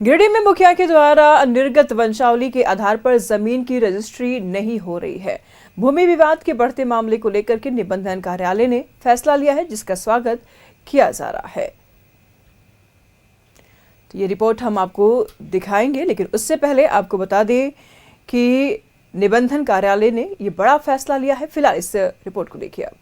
गिरिडीह में मुखिया के द्वारा निर्गत वंशावली के आधार पर जमीन की रजिस्ट्री नहीं हो रही है। भूमि विवाद के बढ़ते मामले को लेकर के निबंधन कार्यालय ने फैसला लिया है, जिसका स्वागत किया जा रहा है। तो ये रिपोर्ट हम आपको दिखाएंगे, लेकिन उससे पहले आपको बता दें कि निबंधन कार्यालय ने ये बड़ा फैसला लिया है। फिलहाल इस रिपोर्ट को देखिए आप।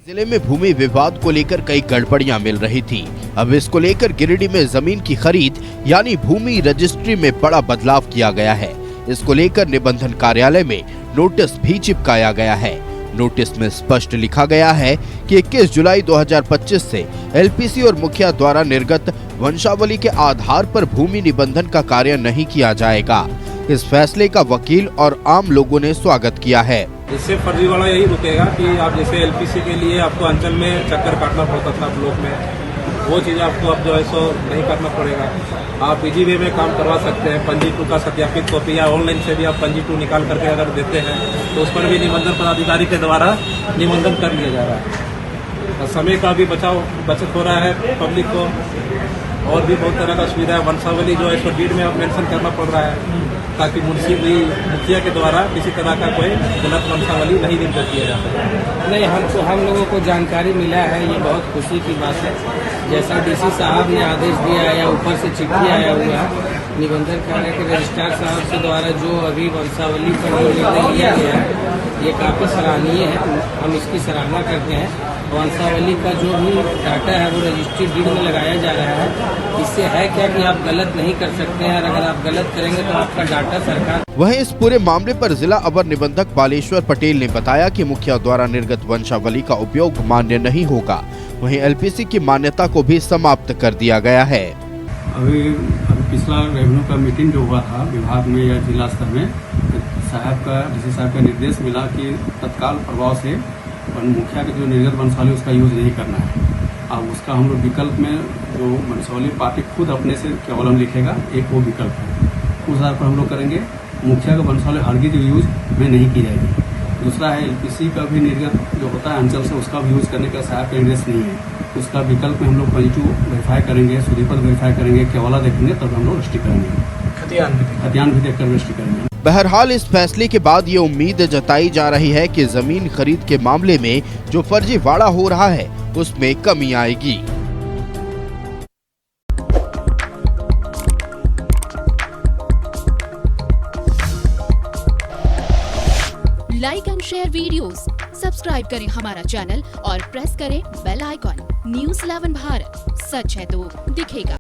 जिले में भूमि विवाद को लेकर कई गड़बड़ियां मिल रही थी। अब इसको लेकर गिरिडीह में जमीन की खरीद यानी भूमि रजिस्ट्री में बड़ा बदलाव किया गया है। इसको लेकर निबंधन कार्यालय में नोटिस भी चिपकाया गया है। नोटिस में स्पष्ट लिखा गया है कि 21 जुलाई 2025 से एलपीसी और मुखिया द्वारा निर्गत वंशावली के आधार पर भूमि निबंधन का कार्य नहीं किया जाएगा। इस फैसले का वकील और आम लोगों ने स्वागत किया है। इससे फर्जीवाड़ा यही रुकेगा कि आप जैसे एलपीसी के लिए आपको अंचल में चक्कर काटना पड़ता था ब्लॉक में, वो चीज़ आपको अब जो है सो नहीं करना पड़ेगा। आप इजी वे में काम करवा सकते हैं। पंजी 2 का सत्यापित कॉपी या ऑनलाइन से भी आप पंजी 2 निकाल करके अगर देते हैं तो उस पर भी निबंधन पदाधिकारी के द्वारा निबंधन कर लिया जा रहा है। और समय का भी बचत हो रहा है पब्लिक को, और भी बहुत तरह का सुविधा है। वंशावली जो है सो डीड में अब मेंशन करना पड़ रहा है ताकि मुखिया के द्वारा किसी तरह का कोई गलत वंशावली नहीं निर्गत किया जा सके। नहीं, हम लोगों को जानकारी मिला है, ये बहुत खुशी की बात है। जैसा डीसी साहब ने आदेश दिया है या ऊपर से चिट्ठी आया हुआ है निबंधन कार्यालय के रजिस्ट्रार साहब के द्वारा, जो अभी वंशावली पर जो निर्णय लिया गया है ये काफ़ी सराहनीय है। हम इसकी सराहना करते हैं। वंशावली का जो भी डाटा है वो रजिस्ट्री डीड में लगाया जा रहा है। इससे है क्या कि आप गलत नहीं कर सकते हैं, और अगर आप गलत करेंगे तो आपका डाटा सरकार। वहीं इस पूरे मामले पर जिला अवर निबंधक बालेश्वर पटेल ने बताया कि मुखिया द्वारा निर्गत वंशावली का उपयोग मान्य नहीं होगा। वहीं एलपीसी की मान्यता को भी समाप्त कर दिया गया है। अभी पिछला रेवेन्यू का मीटिंग जो हुआ था विभाग में या जिला स्तर में, डीसी साहब का निर्देश मिला कि तत्काल प्रभाव से मुखिया के जो निर्गत वंशावली उसका यूज नहीं करना है। अब उसका हम लोग विकल्प में जो वंशावली पार्टी खुद अपने से केवल लिखेगा, एक वो विकल्प है, उस आधार पर हम लोग करेंगे। मुखिया का वंशावली हरगिज यूज में नहीं की जाएगी। दूसरा है एलपीसी का भी निर्गत जो होता है अंचल से, उसका भी यूज करने का साहब का निर्देश नहीं है। उसका विकल्प में हम लोग 22 वेरीफाई करेंगे, सुदीपक वेरीफाई करेंगे, केवला देखेंगे, तब हम लोग रजिस्ट्री करेंगे, खतियान भी देखकर रजिस्ट्री करेंगे। बहरहाल इस फैसले के बाद ये उम्मीद जताई जा रही है कि जमीन खरीद के मामले में जो फर्जीवाड़ा हो रहा है उसमें कमी आएगी। Like and share videos, subscribe करें हमारा चैनल और प्रेस करें बेल आइकॉन। News 11 भारत, सच है तो दिखेगा।